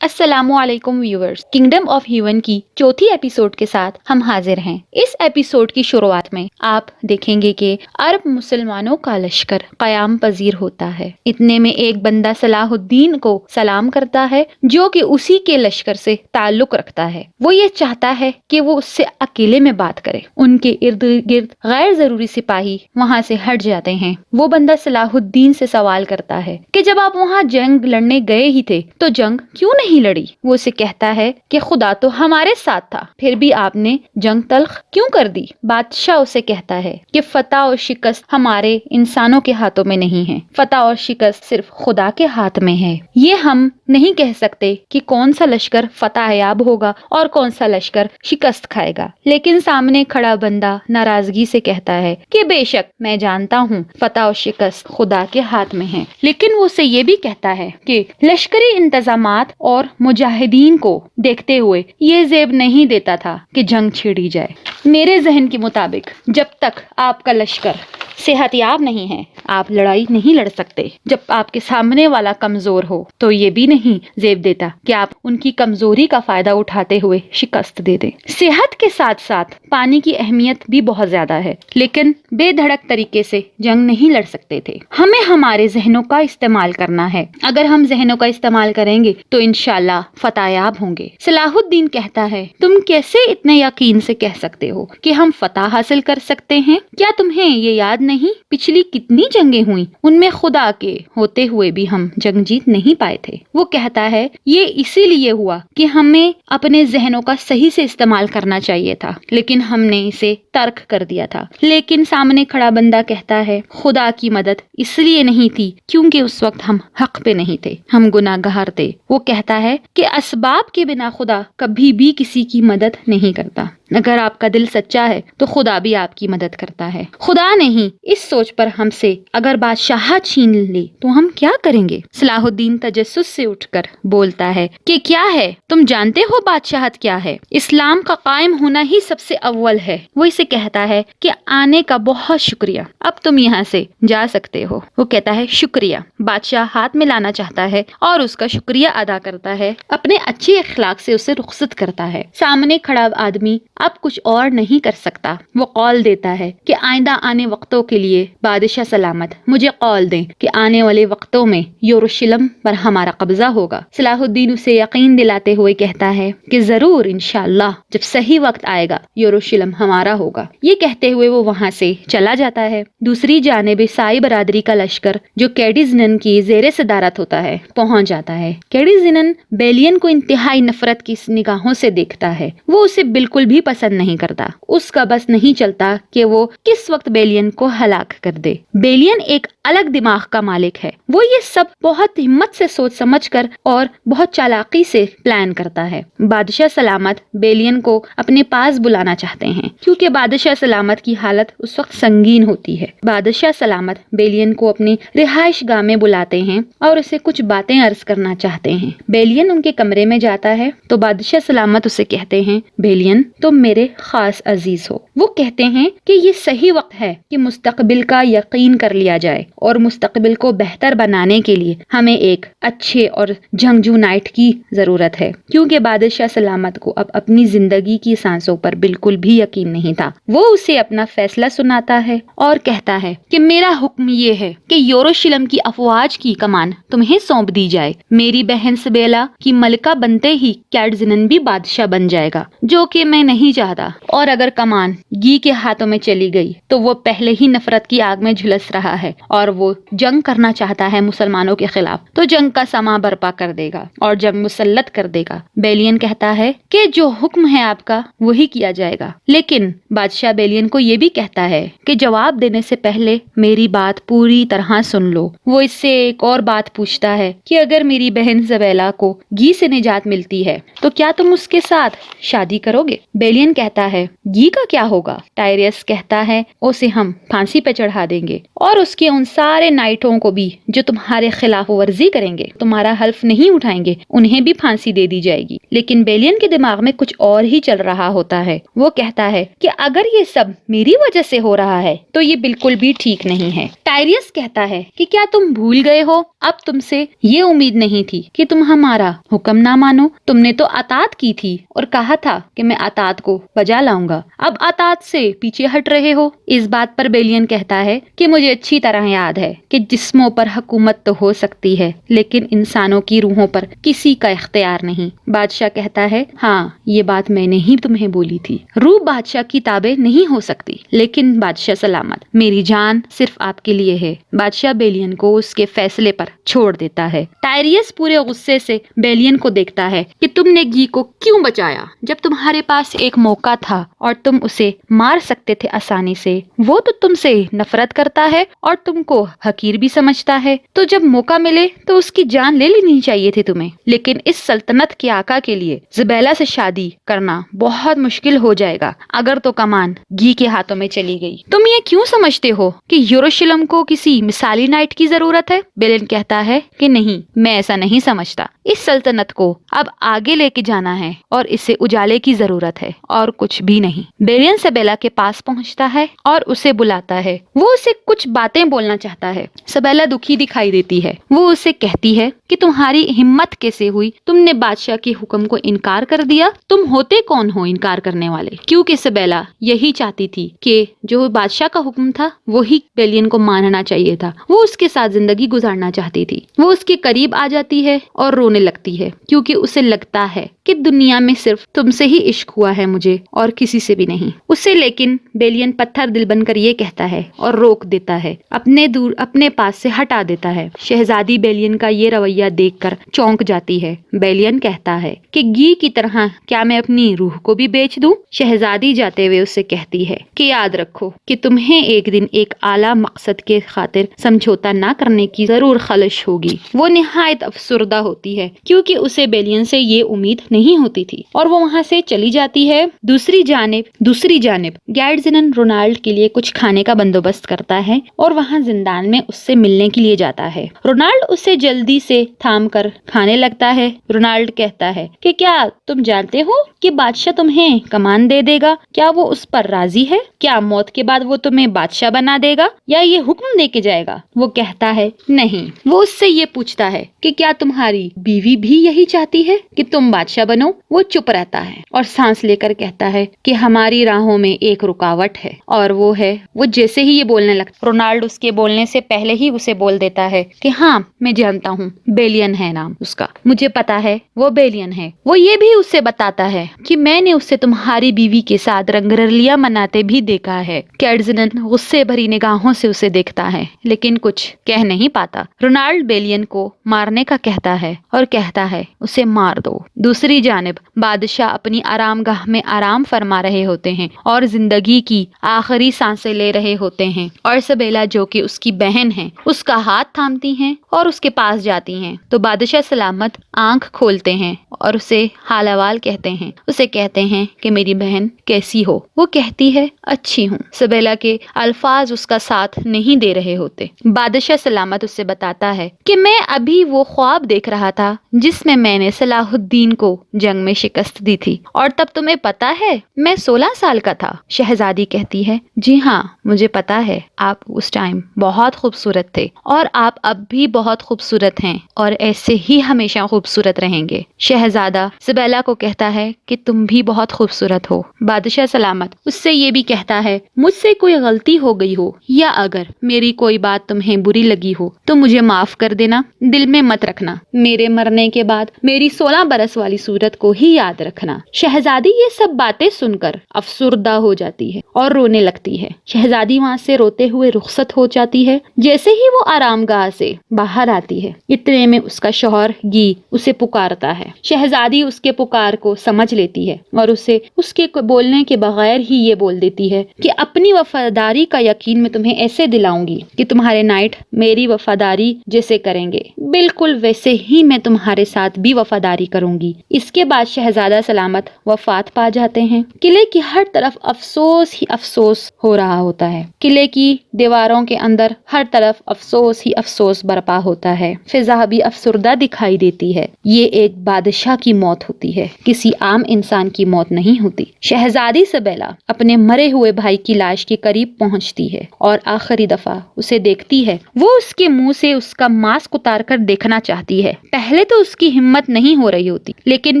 السلام علیکم viewers, kingdom of heaven کی چوتھی ایپیسوڈ کے ساتھ ہم حاضر ہیں۔ اس ایپیسوڈ کی شروعات میں آپ دیکھیں گے کہ عرب مسلمانوں کا لشکر قیام پذیر ہوتا ہے۔ اتنے میں ایک بندہ صلاح الدین کو سلام کرتا ہے جو کہ اسی کے لشکر سے تعلق رکھتا ہے۔ وہ یہ چاہتا ہے کہ وہ اس سے اکیلے میں بات کرے۔ ان کے ارد گرد غیر ضروری سپاہی وہاں سے ہٹ جاتے ہیں۔ وہ بندہ صلاح الدین سے سوال کرتا ہے کہ جب آپ وہاں جنگ لڑنے گئے ہی تھے تو جنگ کیوں نہیں لڑی؟ وہ اسے کہتا ہے کہ خدا تو ہمارے ساتھ تھا، پھر بھی آپ نے جنگ تلخ کیوں کر دی؟ بادشاہ اسے کہتا ہے کہ فتح اور شکست ہمارے انسانوں کے ہاتھوں میں نہیں ہے، فتح اور شکست صرف خدا کے ہاتھ میں ہے۔ یہ ہم نہیں کہہ سکتے کہ کون سا لشکر فتح یاب ہوگا اور کون سا لشکر شکست کھائے گا، لیکن سامنے کھڑا بندہ ناراضگی سے کہتا ہے کہ بے شک میں جانتا ہوں فتح اور شکست خدا کے ہاتھ میں ہے، لیکن وہ اسے یہ بھی کہتا ہے کہ لشکری انتظامات اور مجاہدین کو دیکھتے ہوئے یہ زیب نہیں دیتا تھا کہ جنگ چھیڑی جائے۔ میرے ذہن کے مطابق جب تک آپ کا لشکر صحت یاب نہیں ہے آپ لڑائی نہیں لڑ سکتے۔ جب آپ کے سامنے والا کمزور ہو تو یہ بھی نہیں زیب دیتا کہ آپ ان کی کمزوری کا فائدہ اٹھاتے ہوئے شکست دے دیں۔ صحت کے ساتھ ساتھ پانی کی اہمیت بھی بہت زیادہ ہے، لیکن بے دھڑک طریقے سے جنگ نہیں لڑ سکتے تھے۔ ہمیں ہمارے ذہنوں کا استعمال کرنا ہے۔ اگر ہم ذہنوں کا استعمال کریں گے تو انشاءاللہ فتح یاب ہوں گے۔ صلاح الدین کہتا ہے تم کیسے اتنے یقین سے کہہ سکتے ہو کہ ہم فتح حاصل کر سکتے ہیں؟ کیا تمہیں یہ یاد نہیں پچھلی کتنی جنگیں ہوئیں، ان میں خدا کے ہوتے ہوئے بھی ہم جنگ جیت نہیں پائے تھے؟ وہ کہتا ہے یہ اسی لیے ہوا کہ ہمیں اپنے ذہنوں کا صحیح سے استعمال کرنا چاہیے تھا، لیکن ہم نے اسے ترک کر دیا تھا۔ لیکن سامنے کھڑا بندہ کہتا ہے خدا کی مدد اس لیے نہیں تھی کیونکہ اس وقت ہم حق پہ نہیں تھے، ہم گناہ گار تھے۔ وہ کہتا ہے کہ اسباب کے بنا خدا کبھی بھی کسی کی مدد نہیں کرتا۔ اگر آپ کا دل سچا ہے تو خدا بھی آپ کی مدد کرتا ہے۔ خدا نہیں، اس سوچ پر ہم سے اگر بادشاہت چھین لے تو ہم کیا کریں گے؟ صلاح الدین تجسس سے اٹھ کر بولتا ہے کہ کیا ہے، تم جانتے ہو بادشاہت کیا ہے؟ اسلام کا قائم ہونا ہی سب سے اول ہے۔ وہ اسے کہتا ہے کہ آنے کا بہت شکریہ، اب تم یہاں سے جا سکتے ہو۔ وہ کہتا ہے شکریہ۔ بادشاہ ہاتھ میں لانا چاہتا ہے اور اس کا شکریہ ادا کرتا ہے، اپنے اچھے اخلاق سے اسے رخصت کرتا ہے۔ سامنے کھڑا آدمی اب کچھ اور نہیں کر سکتا۔ وہ قول دیتا ہے کہ آئندہ آنے وقتوں کے لیے بادشاہ سلامت مجھے قول دیں کہ آنے والے وقتوں میں یروشلم پر ہمارا قبضہ ہوگا۔ صلاح الدین اسے یقین دلاتے ہوئے کہتا ہے کہ ضرور انشاءاللہ جب صحیح وقت آئے گا یروشلم ہمارا ہوگا۔ یہ کہتے ہوئے وہ وہاں سے چلا جاتا ہے۔ دوسری جانب عیسائی برادری کا لشکر جو کیڈی زنن کی زیر صدارت ہوتا ہے پہنچ جاتا ہے۔ کیڈی زنن بیلین کو انتہائی نفرت کی نگاہوں سے دیکھتا ہے۔ وہ اسے بالکل بھی پسند نہیں کرتا۔ اس کا بس نہیں چلتا کہ وہ کس وقت بیلین کو ہلاک کر دے۔ بیلین ایک الگ دماغ کا مالک ہے۔ وہ یہ سب بہت ہمت سے سوچ سمجھ کر اور بہت چالاکی سے پلان کرتا ہے۔ بادشاہ سلامت بیلین کو اپنے پاس بلانا چاہتے ہیں کیونکہ بادشاہ سلامت کی حالت اس وقت سنگین ہوتی ہے۔ بادشاہ سلامت بیلین کو اپنی رہائش گاہ میں بلاتے ہیں اور اسے کچھ باتیں عرض کرنا چاہتے ہیں۔ بیلین ان کے کمرے میں جاتا ہے تو بادشاہ سلامت اسے کہتے ہیں بیلین تم میرے خاص عزیز ہو۔ وہ کہتے ہیں کہ یہ صحیح وقت ہے کہ مستقبل کا یقین کر لیا جائے اور مستقبل کو بہتر بنانے کے لیے ہمیں ایک اچھے اور جنگجو نائٹ کی ضرورت ہے، کیونکہ بادشاہ سلامت کو اب اپنی زندگی کی سانسوں پر بالکل بھی یقین نہیں تھا۔ وہ اسے اپنا فیصلہ سناتا ہے اور کہتا ہے کہ میرا حکم یہ ہے کہ یروشلم کی افواج کی کمان تمہیں سونپ دی جائے۔ میری بہن سبیلا کی ملکہ بنتے ہی کیڈزنن بھی بادشاہ بن جائے گا، جو کہ میں نہیں چاہتا، اور اگر کمان گی کے ہاتھوں میں چلی گئی تو وہ پہلے ہی نفرت کی آگ میں جھلس رہا ہے اور وہ جنگ کرنا چاہتا ہے مسلمانوں کے خلاف، تو جنگ کا سما برپا کر دے گا اور جنگ مسلط کر دے گا۔ بیلین کہتا ہے کہ جو حکم ہے آپ کا وہی کیا جائے گا، لیکن بادشاہ بیلین کو یہ بھی کہتا ہے کہ جواب دینے سے پہلے میری بات پوری طرح سن لو۔ وہ اس سے ایک اور بات پوچھتا ہے کہ اگر میری بہن زبیلا کو گھی سے نجات ملتی ہے تو کیا تم اس کے ساتھ شادی کرو گے؟ بیلین بیلین کہتا ہے گھی کا کیا ہوگا؟ ٹائریس کہتا ہے اسے ہم پھانسی پہ چڑھا دیں گے اور اس کے ان سارے نائٹوں کو بھی جو تمہارے خلاف ورزی کریں گے، تمہارا حلف نہیں اٹھائیں گے، انہیں بھی پھانسی دے دی جائے گی۔ لیکن بیلین کے دماغ میں کچھ اور ہی چل رہا ہوتا ہے۔ وہ کہتا ہے کہ اگر یہ سب میری وجہ سے ہو رہا ہے تو یہ بالکل بھی ٹھیک نہیں ہے۔ ٹائریس کہتا ہے کہ کیا تم بھول گئے ہو؟ اب تم سے یہ امید نہیں تھی کہ تم ہمارا حکم نہ مانو۔ تم نے تو اطاعت کی تھی اور کہا تھا کہ میں اطاعت کو بجا لاؤں گا، اب اطاعت سے پیچھے ہٹ رہے ہو۔ اس بات پر بیلین کہتا ہے کہ مجھے اچھی طرح یاد ہے کہ جسموں پر حکومت تو ہو سکتی ہے لیکن انسانوں کی روحوں پر کسی کا اختیار نہیں۔ بادشاہ کہتا ہے ہاں یہ بات میں نے ہی تمہیں بولی تھی، روح بادشاہ کی تابع نہیں ہو سکتی، لیکن بادشاہ سلامت، میری جان صرف آپ کے لیے ہے۔ بادشاہ بیلین کو اس کے فیصلے پر چھوڑ دیتا ہے۔ ٹائریس پورے غصے سے بیلین کو دیکھتا ہے کہ تم نے گھی کو کیوں بچایا جب تمہارے پاس ایک موقع تھا اور تم اسے مار سکتے تھے آسانی سے۔ وہ تو تم سے نفرت کرتا ہے اور تم کو حقیر بھی سمجھتا ہے، تو جب موقع ملے تو اس کی جان لے لینی چاہیے تھی تمہیں۔ لیکن اس سلطنت کے آقا کے لیے زبیلا سے شادی کرنا بہت مشکل ہو جائے گا اگر تو کمان گھی کے ہاتھوں میں چلی گئی۔ تم یہ کیوں سمجھتے ہو کہ یروشلم کو کسی مثالی نائٹ کی ضرورت ہے؟ بیلین کہتا ہے کہ نہیں، میں ایسا نہیں سمجھتا۔ اس سلطنت کو اب آگے لے کے جانا ہے اور اسے اجالے کی ضرورت ہے اور کچھ بھی نہیں۔ بیلین سبیلا کے پاس پہنچتا ہے اور اسے بلاتا ہے۔ وہ اسے کچھ باتیں بولنا چاہتا ہے۔ سبیلا دکھی دکھائی دیتی ہے۔ وہ اسے کہتی ہے کہ تمہاری ہمت کیسے ہوئی؟ تم نے بادشاہ کے حکم کو انکار کر دیا۔ تم ہوتے کون ہو انکار کرنے والے؟ کیونکہ سبیلا یہی چاہتی تھی کہ جو بادشاہ کا حکم تھا وہی بیلین کو ماننا چاہیے تھا۔ وہ اس کے ساتھ زندگی گزارنا چاہتی تھی۔ وہ اس کے قریب آ جاتی ہے اور رونے لگتی ہے کیونکہ اسے لگتا ہے کہ دنیا میں صرف تم سے ہی عشق ہوا ہے مجھے اور کسی سے بھی نہیں۔ اسے لیکن بیلین پتھر دل بن کر یہ کہتا ہے اور روک دیتا ہے، اپنے پاس سے ہٹا دیتا ہے۔ شہزادی بیلین کا یہ رویہ دیکھ کر چونک جاتی ہے۔ بیلین کہتا ہے کہ گھی کی طرح کیا میں اپنی روح کو بھی بیچ دوں؟ شہزادی جاتے ہوئے اسے کہتی ہے کہ یاد رکھو کہ تمہیں ایک دن ایک اعلیٰ مقصد کے خاطر سمجھوتا نہ کرنے کی ضرور خلش ہوگی۔ وہ نہایت افسردہ ہوتی ہے کیونکہ اسے بیلین سے یہ امید نہیں ہوتی تھی اور وہ وہاں سے چلی جاتی ہے۔ دوسری جانب گیڈزنن رونالڈ کے لیے کچھ کھانے کا بندوبست کرتا ہے اور وہاں زندان میں اس سے ملنے کے لیے جاتا ہے۔ رونالڈ اسے جلدی سے تھام کر کھانے لگتا ہے۔ رونالڈ کہتا ہے کہ کیا تم جانتے ہو کہ بادشاہ تمہیں کمان دے دے گا؟ کیا وہ اس پر راضی ہے؟ کیا موت کے بعد وہ تمہیں بادشاہ بنا دے گا یا یہ حکم دے کے جائے گا؟ وہ کہتا ہے نہیں۔ وہ اس سے یہ پوچھتا ہے کہ کیا تمہاری بیوی بھی یہی چاہتی ہے کہ تم بادشاہ بنو؟ وہ چپ رہتا ہے اور سانس لے کر کہتا ہے کہ ہماری راہوں میں ایک رکاوٹ ہے اور وہ ہے۔ وہ جیسے ہی یہ بولنے لگتا، رونالڈ اس کے بولنے سے پہلے ہی اسے بول دیتا ہے کہ ہاں میں جانتا ہوں، بیلین ہے نام اس کا، مجھے پتا ہے وہ بیلین ہے۔ وہ یہ بھی اسے بتاتا ہے کہ میں نے اسے تمہاری بیوی کے ساتھ رنگرلیاں مناتے بھی دیکھا ہے۔ کیڈزنن غصے بھری نگاہوں سے اسے دیکھتا ہے لیکن کچھ کہہ نہیں پاتا۔ رونالڈ بیلین کو مارنے کا کہتا ہے اور کہتا ہے اسے مار دو۔ دوسری جانب بادشاہ اپنی آرام گاہ میں آرام فرما رہے ہوتے ہیں اور زندگی کی آخری سانسیں لے رہے ہوتے ہیں اور سبیلا جو کہ اس کی بہن ہے اس کا ہاتھ تھامتی ہیں اور اس کے پاس جاتی ہیں تو بادشاہ سلامت آنکھ کھولتے ہیں اور اسے حال احوال کہتے ہیں۔ اسے کہتے ہیں کہ میری بہن کیسی ہو؟ وہ کہتی ہے اچھی ہوں۔ سبیلا کے الفاظ اس کا ساتھ نہیں دے رہے ہوتے۔ بادشاہ سلامت اسے بتاتا ہے کہ میں ابھی وہ خواب دیکھ رہا تھا جس میں نے صلاح الدین کو جنگ میں شکست دی تھی اور تب تمہیں پتا ہے میں 16 سال کا تھا۔ شہزادی کہتی ہے جی ہاں مجھے پتا ہے، آپ اس ٹائم بہت خوبصورت تھے اور آپ اب بھی بہت خوبصورت ہیں اور ایسے ہی ہمیشہ خوبصورت رہیں گے۔ شہزادہ سبیلا کو کہتا ہے کہ تم بھی بہت خوبصورت ہو۔ بادشاہ سلامت اس سے یہ بھی کہتا ہے مجھ سے کوئی غلطی ہو گئی ہو یا اگر میری کوئی بات تمہیں بری لگی ہو تو مجھے معاف کر دینا، دل میں مت رکھنا، میرے مرنے کے بعد میری 16 برس والی صورت کو ہی یاد رکھنا۔ شہزادی یہ سب باتیں سن کر افسردہ ہو جاتی ہے اور رونے لگتی ہے۔ شہزادی وہاں سے روتے ہوئے رخصت ہو جاتی ہے۔ جیسے ہی وہ آرام گاہ سے باہر آتی ہے اتنے میں اس کا شوہر گھی اسے پکارتا ہے۔ شہزادی اس کے پکار کو سمجھ لیتی ہے اور اسے اس کے بولنے کے بغیر ہی یہ بول دیتی ہے کہ اپنی وفاداری کا یقین میں تمہیں ایسے دلاؤں گی کہ تمہارے نائٹ میری وفاداری جیسے کریں گے بالکل ویسے ہی میں تمہارے ساتھ بھی وفاداری کروں گی۔ اس کے بعد شہزادہ سلامت وفات پا جاتے ہیں۔ قلعے کی ہر طرف افسوس ہی افسوس ہو رہا ہوتا ہے، قلعے کی دیواروں کے اندر ہر طرف افسوس ہی افسوس برپا ہوتا ہے، فضا بھی افسردہ دکھائی دیتی ہے۔ یہ ایک بادشاہ کی موت ہوتی ہے، کسی عام انسان کی موت نہیں ہوتی۔ شہزادی سبیلا اپنے مرے ہوئے بھائی کی لاش کے قریب پہنچتی ہے اور آخری دفعہ اسے دیکھتی ہے۔ وہ اس کے منہ سے اس کا ماسک اتار کر دیکھنا چاہتی ہے۔ پہلے تو اس کی ہمت نہیں ہو رہی ہوتی، لیکن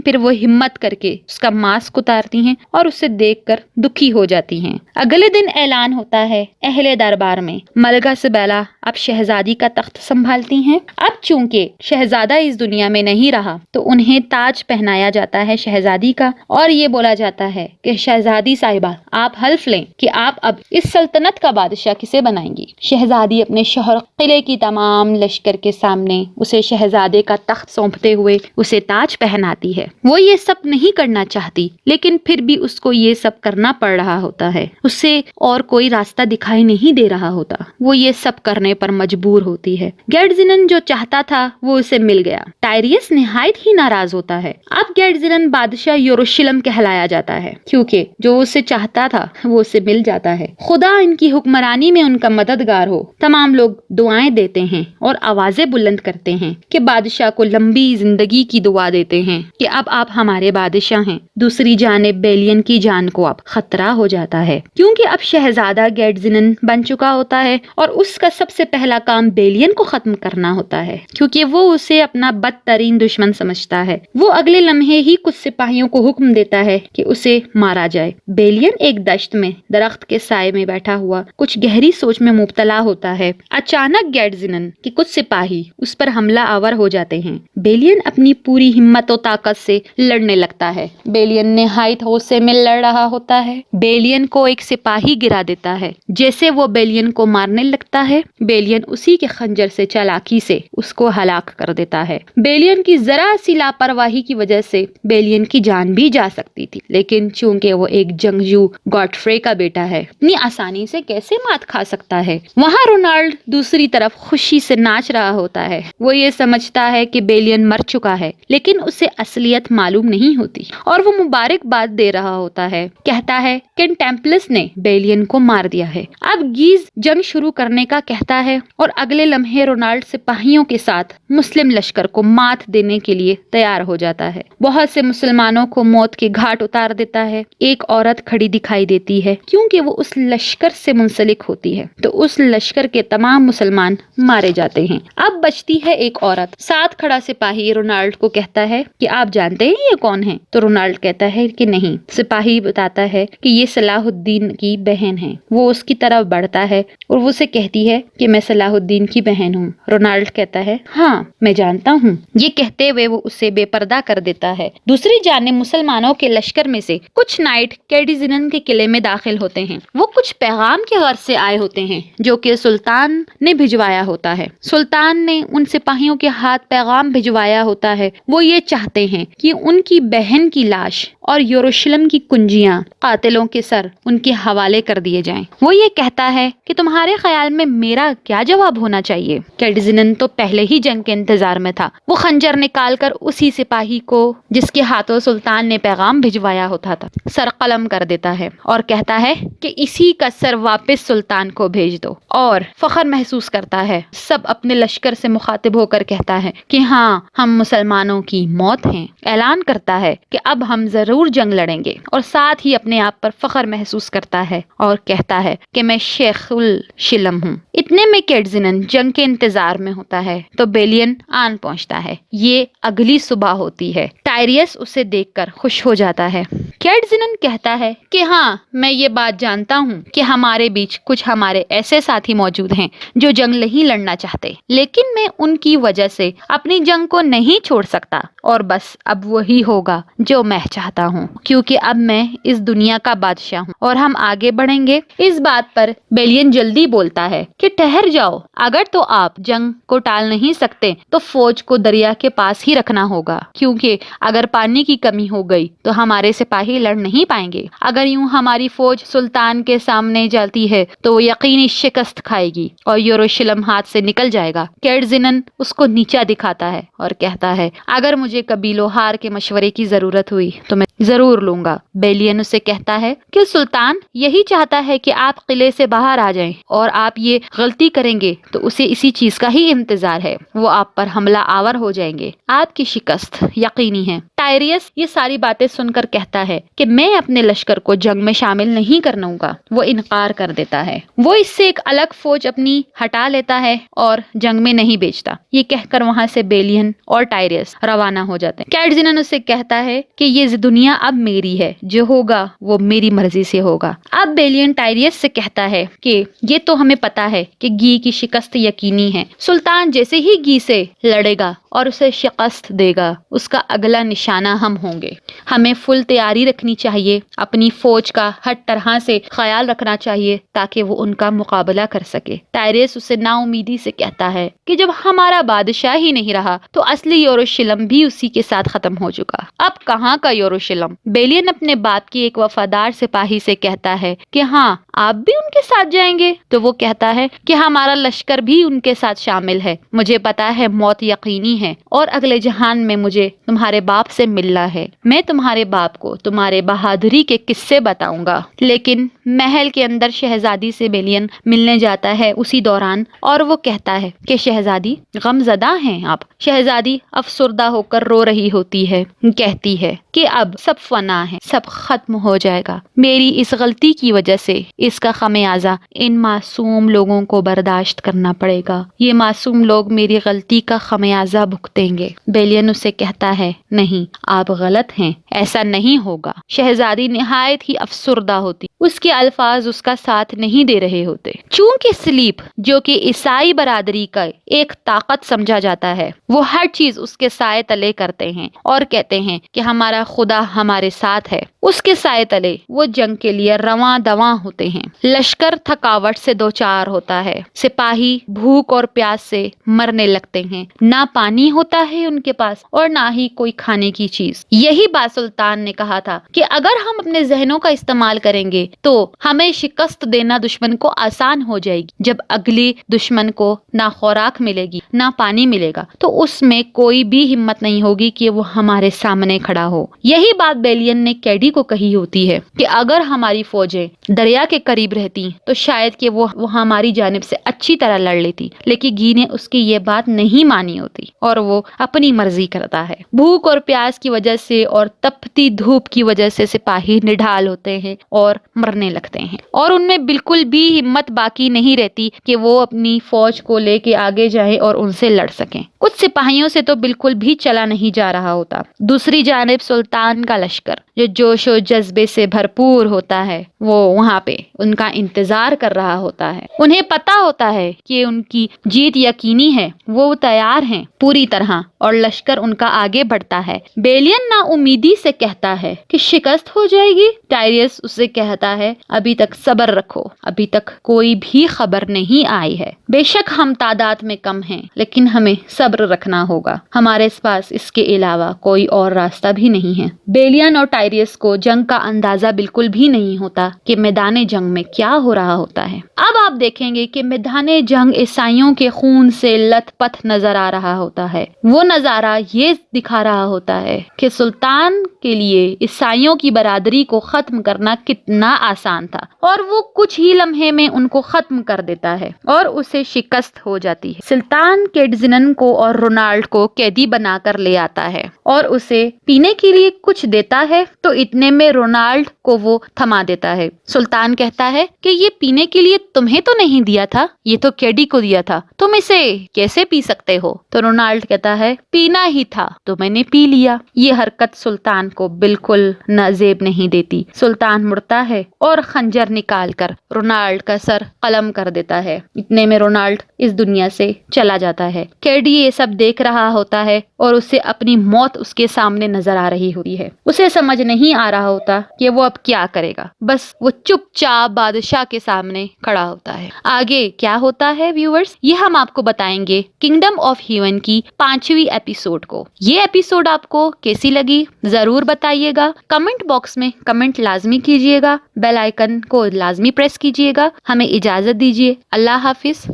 پھر وہ ہمت کر کے اس کا ماسک اتارتی ہیں اور اسے دیکھ کر دکھی ہو جاتی ہیں۔ اگلے دن اعلان ہوتا ہے اہل دربار میں، ملکہ سبیلا اب شہزادی کا تخت سنبھالتی ہیں۔ اب چونکہ شہزادہ اس دنیا میں نہیں رہا تو انہیں تاج پہنایا جاتا ہے شہزادی کا، اور یہ بولا جاتا ہے کہ شہزادی صاحبہ آپ حلف لیں کہ آپ اب اس سلطنت کا بادشاہ کسے بنائیں گی۔ شہزادی اپنے شوہر قلعے کی تمام لشکر کے سامنے اسے شہزادے کا تخت سونپتے ہوئے اسے تاج پہناتی ہے۔ وہ یہ سب نہیں کرنا چاہتی، لیکن پھر بھی اس کو یہ سب کرنا پڑ رہا ہوتا ہے۔ اسے اور کوئی راستہ دکھائی نہیں دے رہا ہوتا، وہ یہ سب کرنے پر مجبور ہوتی ہے۔ گیٹزنن جو چاہتا تھا وہ اسے مل گیا۔ ٹائریس نہایت ہی ناراض ہوتا ہے۔ اب گیٹزنن بادشاہ یروشلم کہلایا جاتا ہے، کیونکہ جو اسے چاہتا تھا وہ اسے مل جاتا ہے۔ خدا ان کی حکمرانی میں ان کا مددگار ہو۔ تمام لوگ دعائیں دیتے ہیں اور آوازیں بلند کرتے ہیں کہ بادشاہ کو لمبی زندگی کی دعا دیتے ہیں کہ اب آپ ہمارے بادشاہ ہیں۔ دوسری جانب بیلین کی جان کو اب خطرہ ہو جاتا ہے، کیونکہ اب شہزادہ گیٹزنن بن چکا ہوتا ہے اور اس کا سب سے پہلا کام بیلین کو ختم کرنا ہوتا ہے، کیونکہ وہ اسے اپنا بدترین دشمن سمجھتا ہے۔ وہ اگلے لمحے ہی کچھ سپاہیوں کو حکم دیتا ہے کہ اسے مارا جائے۔ بیلین ایک دشت میں درخت کے سائے میں بیٹھا ہوا کچھ گہری سوچ میں مبتلا ہوتا ہے۔ اچانک گیٹزنن کے کچھ سپاہی اس پر حملہ آور ہو جاتے ہیں۔ بیلین اپنی پوری ہمت و طاقت سے لڑنے لگتا ہے۔ بیلین نہایت غصے میں لڑ رہا ہوتا ہے۔ بیلین کو ایک سپاہی گرا دیتا ہے۔ جیسے وہ بیلین کو مارنے لگتا ہے، بیلین اسی کے خنجر سے چالاکی سے اس کو ہلاک کر دیتا ہے۔ بیلین کی ذرا سی لاپرواہی کی وجہ سے بیلین کی جان بھی جا سکتی تھی، لیکن چونکہ وہ ایک جنگجو گاڈفرے کا بیٹا ہے، اتنی آسانی سے کیسے مات کھا سکتا ہے۔ وہاں رونالڈ دوسری طرف خوشی سے ناچ رہا ہوتا ہے۔ وہ یہ سمجھتا ہے کہ بیلین مر چکا ہے، لیکن اسے اصلیت معلوم نہیں ہوتی اور وہ مبارکباد دے رہا ہوتا ہے۔ کہتا ہے کہ ٹیمپلس نے بیلین کو مار دیا ہے۔ اب گیز جنگ شروع کرنے کا کہتا ہے اور اگلے لمحے رونالڈ سپاہیوں کے ساتھ مسلم لشکر کو مات دینے کے لیے تیار ہو جاتا ہے۔ بہت سے مسلمانوں کو موت کے گھاٹ اتار دیتا ہے۔ ایک عورت کھڑی دکھائی دیتی ہے، کیونکہ وہ اس لشکر سے منسلک ہوتی ہے، تو اس لشکر کے تمام مسلمان مارے جاتے ہیں۔ اب بچتی ہے ایک عورت۔ ساتھ کھڑا سپاہی رونالڈ کو کہتا ہے کہ آپ جانتے ہیں یہ کون ہے؟ تو رونالڈ کہتا ہے کہ نہیں۔ سپاہی بتاتا ہے کہ یہ صلاح الدین کی بہن ہے۔ وہ اس کی طرف بڑھتا ہے اور وہ اسے کہتی ہے کہ میں صلاح الدین کی بہن ہوں۔ رونالڈ کہتا ہے ہاں میں جانتا ہوں۔ یہ کہتے ہوئے وہ اسے بے پردہ کر دیتا ہے۔ دوسری جانب مسلمانوں کے لشکر میں سے کچھ نائٹ گیٹزنن کے قلعے میں داخل ہوتے ہیں۔ وہ کچھ پیغام کے غرض سے آئے ہوتے ہیں جو کہ سلطان نے بھجوایا ہوتا ہے۔ سلطان نے ان سپاہیوں کے ہاتھ پیغام بھجوایا ہوتا ہے۔ وہ یہ چاہتے ہیں کہ ان کی بہن کی لاش اور یروشلم کی کنجیاں قاتلوں کے سر ان کے حوالے کر دیے جائیں۔ وہ یہ کہتا ہے کہ تمہارے خیال میں میرا کیا جواب ہونا چاہیے؟ گیٹزنن تو پہلے ہی جنگ کے انتظار میں تھا۔ وہ خنجر نکال کر اسی سپاہی کو جس کے ہاتھوں سلطان نے پیغام بھجوایا ہوتا تھا سر قلم کر دیتا ہے اور کہتا ہے کہ اسی کا سر واپس سلطان کو بھیج دو، اور فخر محسوس کرتا ہے۔ سب اپنے لشکر سے مخاطب ہو کر کہتا ہے کہ ہاں ہم مسلمانوں کی موت ہیں۔ اعلان کرتا ہے کہ اب ہم ضرور جنگ لڑیں گے، اور ساتھ ہی اپنے آپ پر فخر محسوس کرتا ہے اور کہتا ہے کہ میں شیخ الشلم ہوں۔ اتنے میں گیٹزنن جنگ کے انتظار میں ہوتا ہے تو بیلین آن پہنچتا ہے۔ یہ اگلی صبح ہوتی ہے۔ ٹائریس اسے دیکھ کر خوش ہو جاتا ہے۔ گیٹزنن کہتا ہے کہ ہاں میں یہ بات جانتا ہوں کہ ہمارے بیچ کچھ ہمارے ایسے ساتھی موجود ہیں جو جنگ نہیں لڑنا چاہتے، لیکن میں ان کی وجہ سے اپنی جنگ کو نہیں چھوڑ سکتا، اور بس اب وہی ہوگا جو میں چاہتا ہوں، کیونکہ اب میں اس دنیا کا بادشاہ ہوں اور ہم آگے بڑھیں گے۔ اس بات پر بیلین جلدی بولتا ہے کہ ٹھہر جاؤ، اگر تو آپ جنگ کو ٹال نہیں سکتے تو فوج کو دریا کے پاس ہی رکھنا ہوگا، کیونکہ اگر پانی کی کمی ہو گئی تو ہمارے سپاہی لڑ نہیں پائیں گے۔ اگر یوں ہماری فوج سلطان کے سامنے جاتی ہے تو وہ یقینی شکست کھائے گی اور یروشلم ہاتھ سے نکل جائے گا۔ گیٹزنن اس کو نیچا دکھاتا ہے اور کہتا ہے اگر مجھے کبھی لوہار کے مشورے کی ضرورت ہوئی تو میں ضرور لوں گا۔ بیلین اسے کہتا ہے کہ سلطان یہی چاہتا ہے کہ آپ قلعے سے باہر آ جائیں، اور آپ یہ غلطی کریں گے تو اسے اسی چیز کا ہی انتظار ہے، وہ آپ پر حملہ آور ہو جائیں گے، آپ کی شکست یقینی ہے۔ ٹائریس یہ ساری باتیں سن کر کہتا ہے کہ میں اپنے لشکر کو جنگ میں شامل نہیں کرنا گا۔ وہ انکار کر دیتا ہے۔ وہ اس سے ایک الگ فوج اپنی ہٹا لیتا ہے اور جنگ میں نہیں بیچتا۔ یہ کہہ کر وہاں سے بیلین اور ٹائریس روانہ ہو جاتے ہیں۔ کیٹ زینن اسے کہتا ہے کہ یہ دنیا اب میری ہے، جو ہوگا وہ میری مرضی سے ہوگا۔ اب بیلین ٹائریس سے کہتا ہے کہ یہ تو ہمیں پتا ہے کہ گی کی شکست یقینی ہے۔ سلطان جیسے ہی گی سے لڑے گا اور اسے شکست دے گا، اس کا اگلا نشانہ ہم ہوں گے۔ ہمیں فل تیاری رکھنی چاہیے، اپنی فوج کا ہر طرح سے خیال رکھنا چاہیے تاکہ وہ ان کا مقابلہ کر سکے۔ ٹائریس اسے نا امیدی سے کہتا ہے کہ جب ہمارا بادشاہ ہی نہیں رہا تو اصلی یروشلم بھی اسی کے ساتھ ختم ہو چکا، اب کہاں کا یروشلم؟ بیلین اپنے باپ کی ایک وفادار سپاہی سے کہتا ہے کہ ہاں آپ بھی ان کے ساتھ جائیں گے؟ تو وہ کہتا ہے کہ ہمارا لشکر بھی ان کے ساتھ شامل ہے، مجھے پتا ہے موت یقینی ہے اور اگلے جہان میں مجھے تمہارے باپ سے ملنا ہے۔ میں تمہارے باپ کو تمہارے بہادری کے قصے بتاؤں گا۔ لیکن محل کے اندر شہزادی سے بیلین ملنے جاتا ہے اسی دوران، اور وہ کہتا ہے کہ شہزادی غم زدہ ہیں آپ۔ شہزادی افسردہ ہو کر رو رہی ہوتی ہے، کہتی ہے کہ اب سب فنا ہے، سب ختم ہو جائے گا، میری اس غلطی کی وجہ سے اس کا خمیازہ ان معصوم لوگوں کو برداشت کرنا پڑے گا، یہ معصوم لوگ میری غلطی کا خمیازہ بھگتیں گے۔ بیلین اسے کہتا ہے نہیں، آپ غلط ہیں، ایسا نہیں ہوگا۔ شہزادی نہایت ہی افسردہ ہوتی، اس کے الفاظ اس کا ساتھ نہیں دے رہے ہوتے۔ چونکہ سلیپ جو کہ عیسائی برادری کا ایک طاقت سمجھا جاتا ہے، وہ ہر چیز اس کے سائے تلے کرتے ہیں اور کہتے ہیں کہ ہمارا خدا ہمارے ساتھ ہے، اس کے سائے تلے وہ جنگ کے لیے رواں دواں ہوتے ہیں۔ لشکر تھکاوٹ سے دوچار ہوتا ہے، سپاہی بھوک اور پیاس سے مرنے لگتے ہیں، نہ پانی ہوتا ہے ان کے پاس اور نہ ہی کوئی کھانے کی چیز۔ یہی بات سلطان نے کہا تھا کہ اگر ہم اپنے ذہنوں کا استعمال کریں گے تو ہمیں شکست دینا دشمن کو آسان ہو جائے گی۔ جب اگلی دشمن کو نہ خوراک ملے گی نہ پانی ملے گا تو اس میں کوئی بھی ہمت نہیں ہوگی کہ وہ ہمارے سامنے کھڑا ہو۔ یہی بات بیلین نے کیڈی کو کہی ہوتی ہے کہ اگر ہماری فوجیں دریا کے قریب رہتی تو شاید کہ وہ ہماری جانب سے اچھی طرح لڑ لیتی، لیکن گھی نے اس کی یہ بات نہیں مانی ہوتی اور وہ اپنی مرضی کرتا ہے۔ بھوک اور پیاس کی وجہ سے اور تپتی دھوپ کی وجہ سے سپاہی نڈھال ہوتے ہیں اور مرنے لگتے ہیں، اور ان میں بالکل بھی ہمت باقی نہیں رہتی کہ وہ اپنی فوج کو لے کے آگے جائیں اور ان سے لڑ سکیں۔ کچھ سپاہیوں سے تو بالکل بھی چلا نہیں جا رہا ہوتا۔ دوسری جانب سلطان کا لشکر جو جوش و جذبے سے بھرپور ہوتا ہے، وہ وہاں پہ ان کا انتظار کر رہا ہوتا ہے۔ انہیں پتا ہوتا ہے کہ ان کی جیت یقینی ہے، وہ تیار ہیں پوری طرح اور لشکر ان کا آگے بڑھتا ہے۔ بیلین نا امیدی سے کہتا ہے کہ شکست ہو جائے گی۔ ٹائریس اسے کہتا ہے ابھی تک صبر رکھو، ابھی تک کوئی بھی خبر نہیں آئی ہے۔ بے شک ہم تعداد میں کم ہیں لیکن ہمیں صبر رکھنا ہوگا، ہمارے پاس اس کے علاوہ کوئی اور راستہ بھی نہیں ہے۔ بیلین اور ٹائریس کو جنگ کا اندازہ بالکل بھی نہیں ہوتا کہ میدان جنگ میں کیا ہو رہا ہوتا ہے۔ اب آپ دیکھیں گے کہ میدان جنگ عیسائیوں کے خون سے لت پت نظر آ رہا ہوتا ہے۔ وہ نظارہ یہ دکھا رہا ہوتا ہے کہ سلطان کے لیے عیسائیوں کی برادری کو ختم کرنا کتنا آسان تھا، اور وہ کچھ ہی لمحے میں ان کو ختم کر دیتا ہے اور اسے شکست ہو جاتی ہے۔ سلطان کیٹ زینن کو اور رونالڈ کو قیدی بنا کر لے آتا ہے اور اسے پینے کے لیے کچھ دیتا ہے، تو اتنے میں رونالڈ کو وہ تھما دیتا ہے۔ سلطان کہتا ہے کہ یہ پینے کے لیے تمہیں تو نہیں دیا تھا، یہ تو کیڈی کو دیا تھا، تم اسے کیسے پی سکتے ہو؟ تو رونالڈ کہتا ہے پینا ہی تھا تو میں نے پی لیا۔ یہ حرکت سلطان کو بالکل نازیب نہیں دیتی۔ سلطان مڑتا ہے اور خنجر نکال کر رونالڈ کا سر قلم کر دیتا ہے۔ اتنے میں رونالڈ اس دنیا سے چلا جاتا ہے۔ کیڈی یہ سب دیکھ رہا ہوتا ہے اور اسے اپنی موت اس کے سامنے نظر آ رہی ہوتی ہے۔ اسے سمجھ نہیں آ رہا ہوتا کہ وہ اب کیا کرے گا، بس وہ چپ چاپ بادشاہ کے سامنے کھڑا ہوتا ہے۔ آگے کیا ہوتا ہے ویورز، یہ ہم آپ کو بتائیں گے کنگڈم آف ہیون کی 5ویں ایپیسوڈ کو۔ یہ ایپیسوڈ آپ کو کیسی لگی ضرور بتائیے گا، کمنٹ باکس میں کمنٹ لازمی کیجیے گا، بیل آئیکن کو لازمی پریس کیجیے گا۔ ہمیں اجازت دیجیے، اللہ حافظ۔